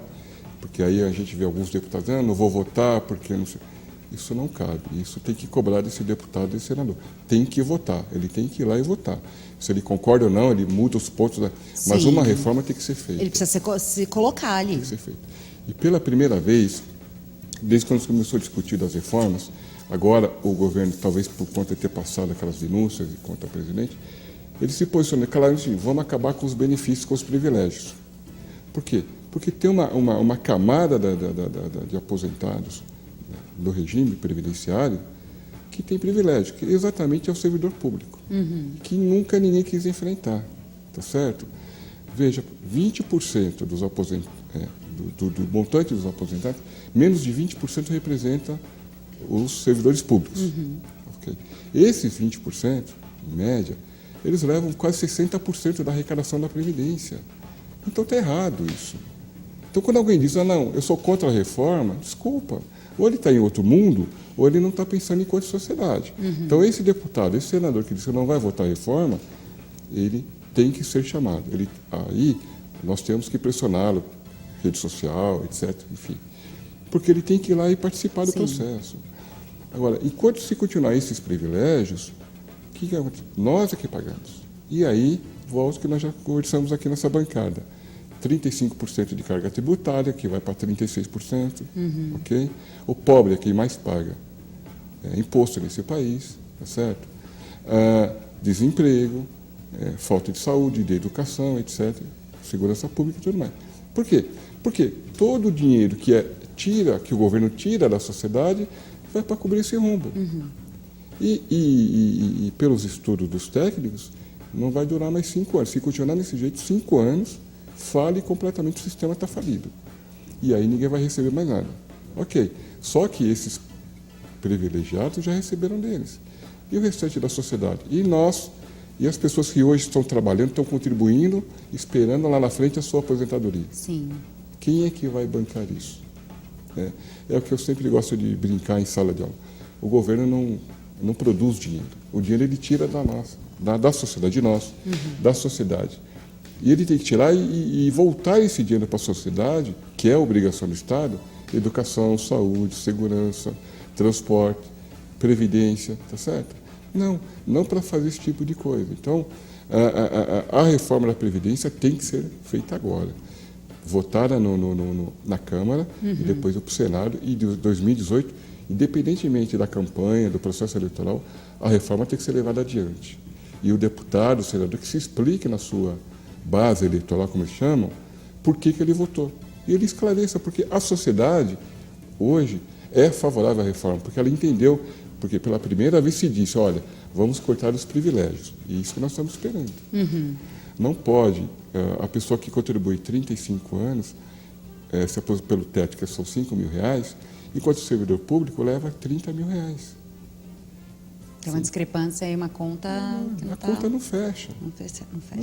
S2: porque aí a gente vê alguns deputados dizendo, não vou votar porque não sei. Isso não cabe, isso tem que cobrar desse deputado e desse senador. Tem que votar, ele tem que ir lá e votar. Se ele concorda ou não, ele muda os pontos, mas uma reforma tem que ser feita.
S1: Ele precisa se colocar ali.
S2: Tem que ser feita. E pela primeira vez, desde quando se começou a discutir das reformas, agora o governo, talvez por conta de ter passado aquelas denúncias contra o presidente, ele se posicionou claramente, vamos acabar com os benefícios, com os privilégios. Por quê? Porque tem uma camada de aposentados do regime previdenciário que tem privilégio, que exatamente é o servidor público, que nunca ninguém quis enfrentar, tá certo? Veja, 20% dos do montante dos aposentados, menos de 20% representa os servidores públicos. Okay? Esses 20%, em média, eles levam quase 60% da arrecadação da Previdência. Então está errado isso. Então quando alguém diz, não, eu sou contra a reforma, desculpa, ou ele está em outro mundo, ou ele não está pensando enquanto sociedade. Então esse deputado, esse senador que diz que não vai votar a reforma, ele tem que ser chamado. Aí nós temos que pressioná-lo, rede social, etc., enfim. Porque ele tem que ir lá e participar do processo. Agora, enquanto se continuar esses privilégios, o que acontece? Nós é que pagamos. E aí, volta que nós já conversamos aqui nessa bancada. 35% de carga tributária, que vai para 36%. Okay? O pobre é quem mais paga imposto nesse país, tá certo? Desemprego, falta de saúde, de educação, etc. Segurança pública e tudo mais. Por quê? Porque todo o dinheiro que o governo tira da sociedade vai para cobrir esse rombo. E pelos estudos dos técnicos, não vai durar mais 5 anos. Se continuar desse jeito, 5 anos, fale completamente, o sistema está falido. E aí ninguém vai receber mais nada. Ok, só que esses privilegiados já receberam deles. E o restante da sociedade? E nós, e as pessoas que hoje estão trabalhando, estão contribuindo, esperando lá na frente a sua aposentadoria.
S1: Sim.
S2: Quem é que vai bancar isso? É o que eu sempre gosto de brincar em sala de aula. O governo não produz dinheiro. O dinheiro ele tira da sociedade, de nós, da sociedade. E ele tem que tirar e voltar esse dinheiro para a sociedade, que é a obrigação do Estado, educação, saúde, segurança, transporte, previdência, tá certo? Não para fazer esse tipo de coisa. Então, a reforma da Previdência tem que ser feita agora. Votada na Câmara e depois para o Senado, e de 2018, independentemente da campanha, do processo eleitoral, a reforma tem que ser levada adiante. E o deputado, o senador, que se explique na sua base eleitoral, como eles chamam, por que ele votou. E ele esclareça, porque a sociedade, hoje, é favorável à reforma, porque ela entendeu, porque pela primeira vez se disse, olha, vamos cortar os privilégios. E isso que nós estamos esperando. Não pode, a pessoa que contribui 35 anos, se aposenta pelo teto, que são R$5 mil, enquanto o servidor público leva R$30 mil.
S1: Tem uma discrepância aí, uma conta que não
S2: a conta não fecha.
S1: Não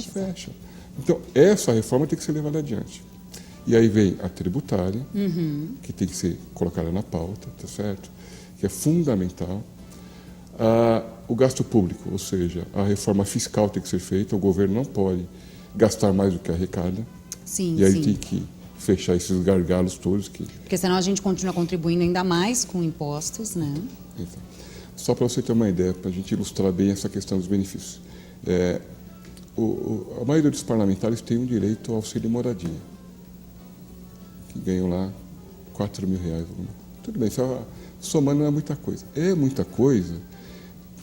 S1: fecha.
S2: Então, essa reforma tem que ser levada adiante. E aí vem a tributária, que tem que ser colocada na pauta, tá certo? Que é fundamental. O gasto público, ou seja, a reforma fiscal tem que ser feita, o governo não pode gastar mais do que arrecada.
S1: Sim,
S2: e aí tem que fechar esses gargalos todos.
S1: Porque senão a gente continua contribuindo ainda mais com impostos, né?
S2: Então, só para você ter uma ideia, para a gente ilustrar bem essa questão dos benefícios. A maioria dos parlamentares tem um direito ao auxílio moradia, que ganham lá R$4.000. Tudo bem, somando não é muita coisa. É muita coisa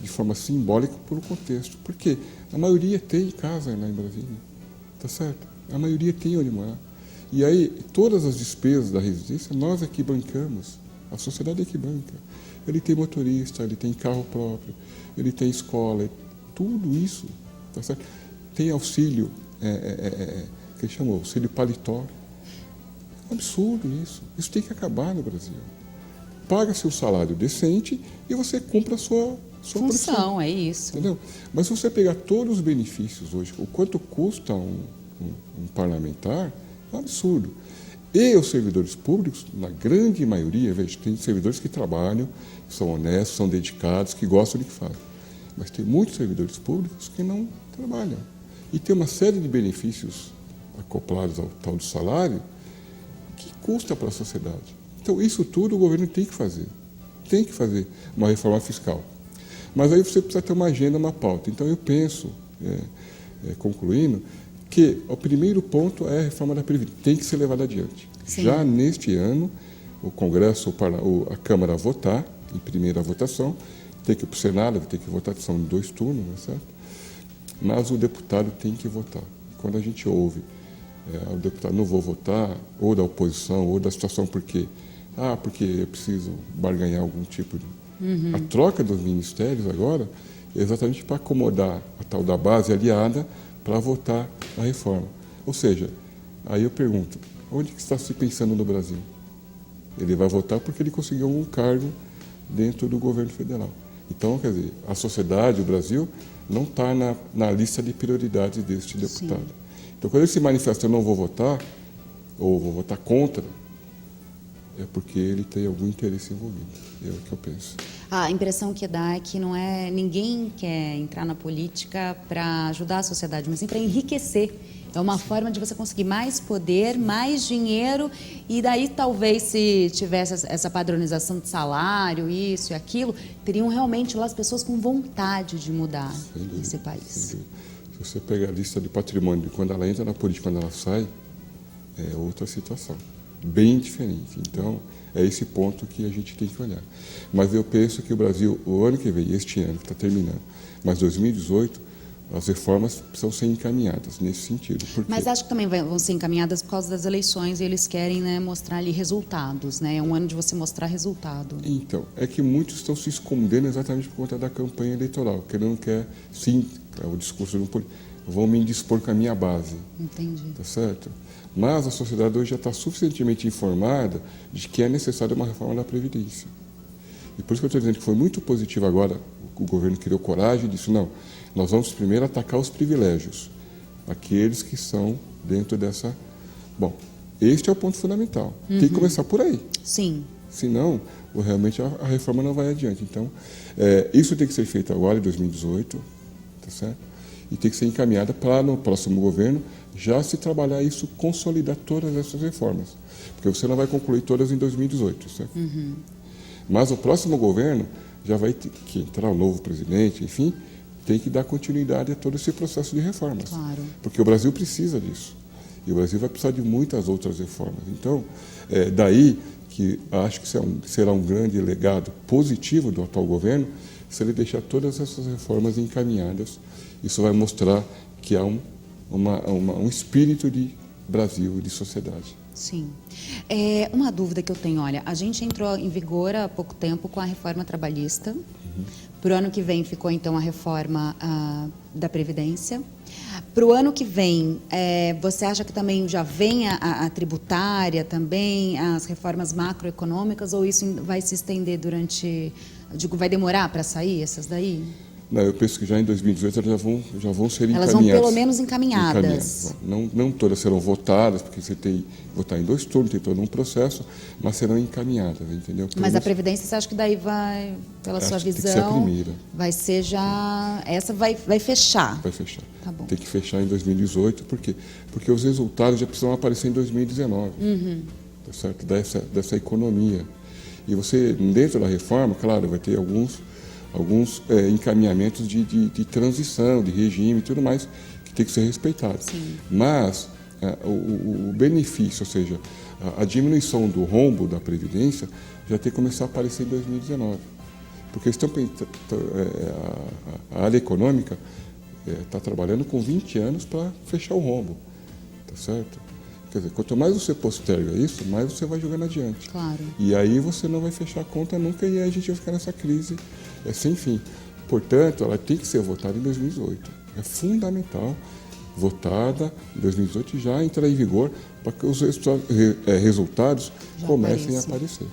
S2: de forma simbólica por um contexto. Porque a maioria tem casa lá em Brasília, tá certo? A maioria tem onde morar. E aí, todas as despesas da residência, nós aqui bancamos. A sociedade é que banca. Ele tem motorista, ele tem carro próprio, ele tem escola, tudo isso, tá certo? Tem auxílio, que chama auxílio paletó. É um absurdo isso. Isso tem que acabar no Brasil. Paga-se um salário decente e você cumpre a sua função.
S1: Função, é isso.
S2: Entendeu? Mas se você pegar todos os benefícios hoje, o quanto custa um parlamentar, é um absurdo. E os servidores públicos, na grande maioria, veja, tem servidores que trabalham, são honestos, são dedicados, que gostam do que fazem. Mas tem muitos servidores públicos que não trabalham. E tem uma série de benefícios acoplados ao tal do salário que custa para a sociedade. Então, isso tudo o governo tem que fazer. Tem que fazer uma reforma fiscal. Mas aí você precisa ter uma agenda, uma pauta. Então, eu penso, concluindo, que o primeiro ponto é a reforma da Previdência. Tem que ser levada adiante. Sim. Já neste ano, o Congresso, a Câmara votar, em primeira votação, tem que ir para o Senado, tem que votar, são 2 turnos, não é certo? Mas o deputado tem que votar. Quando a gente ouve o deputado não vou votar, ou da oposição, ou da situação, por quê? Porque eu preciso barganhar algum tipo de... A troca dos ministérios agora é exatamente para acomodar a tal da base aliada para votar a reforma. Ou seja, aí eu pergunto, onde que está se pensando no Brasil? Ele vai votar porque ele conseguiu algum cargo dentro do governo federal. Então, quer dizer, a sociedade, o Brasil, não está na lista de prioridades deste deputado. Sim. Então, quando ele se manifesta, eu não vou votar, ou vou votar contra, é porque ele tem algum interesse envolvido. É o que eu penso.
S1: A impressão que dá é que ninguém quer entrar na política para ajudar a sociedade, mas sim para enriquecer. É uma forma de você conseguir mais poder, mais dinheiro, e daí talvez se tivesse essa padronização de salário, isso e aquilo, teriam realmente lá as pessoas com vontade de mudar esse país. Se
S2: você pegar a lista de patrimônio, quando ela entra na política, quando ela sai, é outra situação, bem diferente. Então, é esse ponto que a gente tem que olhar. Mas eu penso que o Brasil, o ano que vem, este ano que está terminando, mas 2018, as reformas precisam ser encaminhadas nesse sentido.
S1: Mas acho que também vão ser encaminhadas por causa das eleições e eles querem, mostrar ali resultados, É um ano de você mostrar resultado.
S2: Então, é que muitos estão se escondendo exatamente por conta da campanha eleitoral, que não quer, sim, o discurso do político, vão me indispor com a minha base.
S1: Entendi.
S2: Tá certo? Mas a sociedade hoje já está suficientemente informada de que é necessária uma reforma da Previdência. E por isso que eu estou dizendo que foi muito positivo agora, o governo criou coragem e disse, não, nós vamos primeiro atacar os privilégios, aqueles que são dentro dessa... Bom, este é o ponto fundamental. Tem que começar por aí.
S1: Sim.
S2: Senão, realmente a reforma não vai adiante. Então, isso tem que ser feito agora, em 2018, tá certo? E tem que ser encaminhada para, no próximo governo, já se trabalhar isso, consolidar todas essas reformas. Porque você não vai concluir todas em 2018, certo? Mas o próximo governo já vai ter que entrar o novo presidente, enfim, tem que dar continuidade a todo esse processo de reformas.
S1: Claro.
S2: Porque o Brasil precisa disso. E o Brasil vai precisar de muitas outras reformas. Então, daí que acho que será um grande legado positivo do atual governo se ele deixar todas essas reformas encaminhadas. Isso vai mostrar que há um espírito de Brasil, de sociedade.
S1: Sim. Uma dúvida que eu tenho, olha, a gente entrou em vigor há pouco tempo com a reforma trabalhista. Para o ano que vem ficou, então, a reforma da Previdência. Para o ano que vem, você acha que também já vem a tributária, também as reformas macroeconômicas, ou isso vai se estender vai demorar para sair essas daí?
S2: Não, eu penso que já em 2018 elas já vão ser encaminhadas.
S1: Elas vão pelo menos encaminhadas.
S2: Não todas serão votadas, porque você tem que votar em 2 turnos, tem todo um processo, mas serão encaminhadas, entendeu?
S1: Mas a Previdência, você acha que daí vai, pela sua visão, tem que ser a primeira. Vai ser já... Essa vai fechar?
S2: Vai fechar.
S1: Tá bom.
S2: Tem que fechar em 2018, por quê? Porque os resultados já precisam aparecer em 2019, tá certo? Dessa economia. E você, dentro da reforma, claro, vai ter alguns encaminhamentos de transição, de regime e tudo mais, que tem que ser respeitado.
S1: Sim.
S2: Mas o benefício, ou seja, A diminuição do rombo da Previdência já tem que começar a aparecer em 2019. Porque a área econômica está trabalhando com 20 anos para fechar o rombo. Tá certo? Quer dizer, quanto mais você posterga isso, mais você vai jogando adiante.
S1: Claro.
S2: E aí você não vai fechar a conta nunca e aí a gente vai ficar nessa crise sem fim. Portanto, ela tem que ser votada em 2018. É fundamental, votada em 2018 e já entrar em vigor para que os resultados já comecem a aparecer,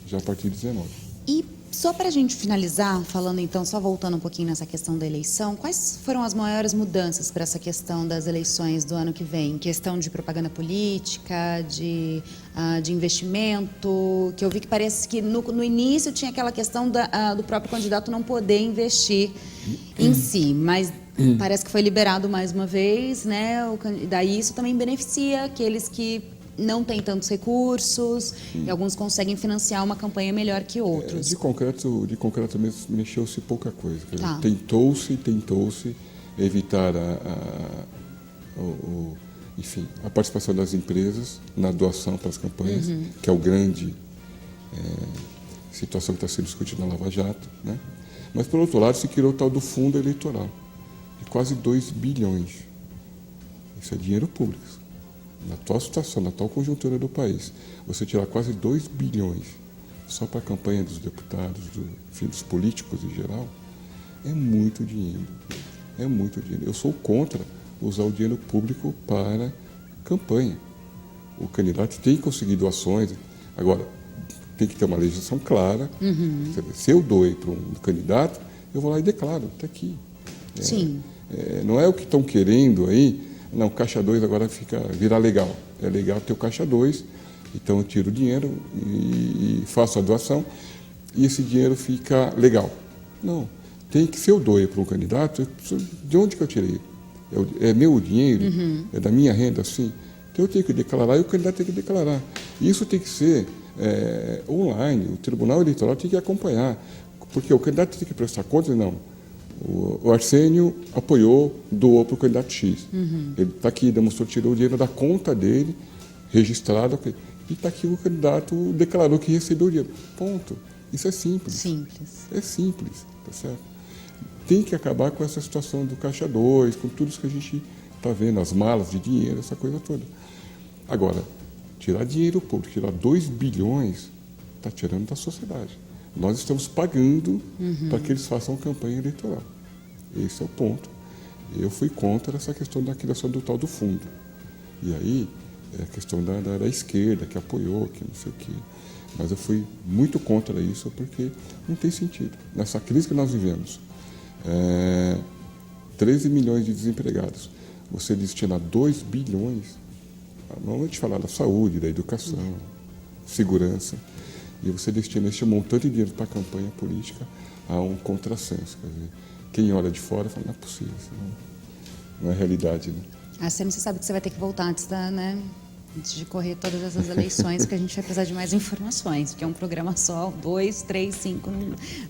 S2: já a partir de 19.
S1: E só para a gente finalizar, falando então, só voltando um pouquinho nessa questão da eleição, quais foram as maiores mudanças para essa questão das eleições do ano que vem? Questão de propaganda política, de investimento, que eu vi que parece que no início tinha aquela questão do próprio candidato não poder investir em si, mas parece que foi liberado mais uma vez, né? Daí isso também beneficia aqueles que não têm tantos recursos e alguns conseguem financiar uma campanha melhor que outros.
S2: De concreto mesmo mexeu-se pouca coisa.
S1: Tá.
S2: Tentou-se evitar enfim, a participação das empresas na doação para as campanhas, que é o grande situação que está sendo discutida na Lava Jato, né? Mas, por outro lado, se criou o tal do fundo eleitoral, de quase 2 bilhões. Isso é dinheiro público. Na atual situação, na atual conjuntura do país, você tirar quase 2 bilhões só para a campanha dos deputados, enfim, dos políticos em geral, é muito dinheiro. É muito dinheiro. Eu sou contra usar o dinheiro público para campanha. O candidato tem que conseguir doações. Agora, tem que ter uma legislação clara. Se eu doei para um candidato, eu vou lá e declaro, está aqui.
S1: Sim.
S2: Não é o que estão querendo aí. Não, caixa 2 agora virá legal. É legal ter o caixa 2, então eu tiro o dinheiro e faço a doação e esse dinheiro fica legal. Não, tem que, se eu doei para um candidato, de onde que eu tirei? É meu dinheiro? É da minha renda, sim? Então eu tenho que declarar e o candidato tem que declarar. Isso tem que ser online, o Tribunal Eleitoral tem que acompanhar, porque o candidato tem que prestar conta, não. O Arsênio apoiou, doou para o candidato X. Ele está aqui, demonstrou, tirou o dinheiro da conta dele, registrado, e está aqui o candidato declarou que recebeu o dinheiro. Ponto. Isso é simples.
S1: Simples.
S2: É simples, tá certo? Tem que acabar com essa situação do caixa 2, com tudo isso que a gente está vendo, as malas de dinheiro, essa coisa toda. Agora, tirar dinheiro público, tirar 2 bilhões, está tirando da sociedade. Nós estamos pagando para que eles façam campanha eleitoral. Esse é o ponto. Eu fui contra essa questão da criação do tal do fundo. E aí, é a questão da esquerda, que apoiou, que não sei o quê. Mas eu fui muito contra isso, porque não tem sentido. Nessa crise que nós vivemos, 13 milhões de desempregados, você destinar 2 bilhões, normalmente falar da saúde, da educação, segurança, e você destina este montante de dinheiro para a campanha política a um contrassenso. Quer dizer, quem olha de fora fala, não é possível, isso não é realidade. Né?
S1: Você sabe que você vai ter que voltar antes de correr todas essas eleições, porque a gente vai precisar de mais informações, porque é um programa só, 2, 3, 5,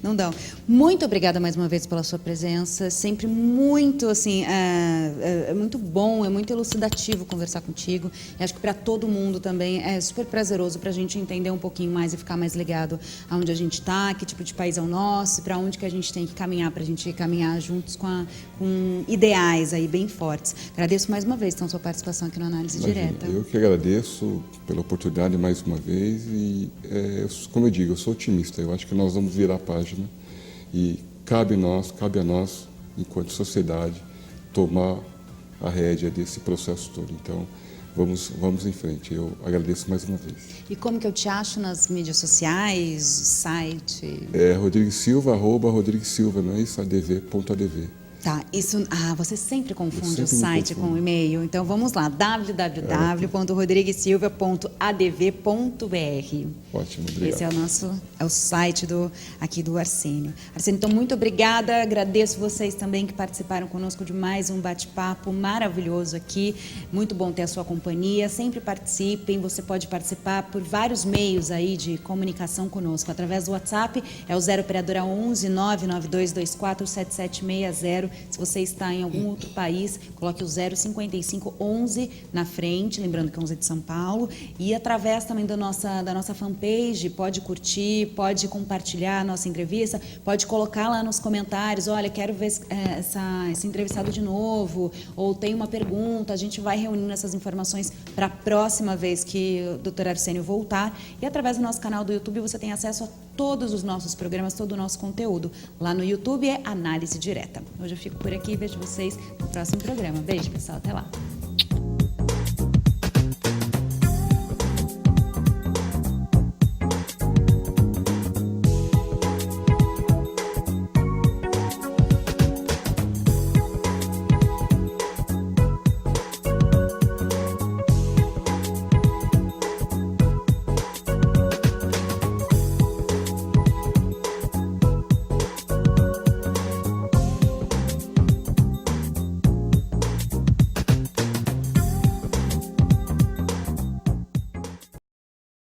S1: não dão. Muito obrigada mais uma vez pela sua presença, sempre muito, assim, é muito bom, é muito elucidativo conversar contigo, e acho que para todo mundo também é super prazeroso para a gente entender um pouquinho mais e ficar mais ligado aonde a gente está, que tipo de país é o nosso, para onde que a gente tem que caminhar, para a gente caminhar juntos com ideais aí bem fortes. Agradeço mais uma vez, então, sua participação aqui no Análise Direta.
S2: Eu que agradeço pela oportunidade mais uma vez e, como eu digo, eu sou otimista. Eu acho que nós vamos virar a página e cabe a nós, enquanto sociedade, tomar a rédea desse processo todo. Então, vamos em frente. Eu agradeço mais uma vez.
S1: E como que eu te acho nas mídias sociais, site?
S2: Rodrigues Silva, @Rodrigues Silva, não é isso? adv.adv.
S1: Tá, isso. Você sempre confunde o site com o e-mail. Então vamos lá, www.rodriguesilva.adv.br.
S2: Ótimo, obrigado.
S1: Esse é o site aqui do Arsênio. Arsênio, então muito obrigada. Agradeço vocês também que participaram conosco de mais um bate-papo maravilhoso aqui. Muito bom ter a sua companhia. Sempre participem. Você pode participar por vários meios aí de comunicação conosco. Através do WhatsApp é o 0 operadora 11 99224 7760. Se você está em algum outro país, coloque o 05511 na frente, lembrando que 11 é de São Paulo. E através também da nossa fanpage, pode curtir, pode compartilhar a nossa entrevista, pode colocar lá nos comentários, olha, quero ver esse entrevistado de novo, ou tem uma pergunta, a gente vai reunindo essas informações para a próxima vez que o Dr. Arsênio voltar. E através do nosso canal do YouTube você tem acesso a todos os nossos programas, todo o nosso conteúdo. Lá no YouTube é Análise Direta. Hoje eu fico por aqui e vejo vocês no próximo programa. Beijo, pessoal. Até lá.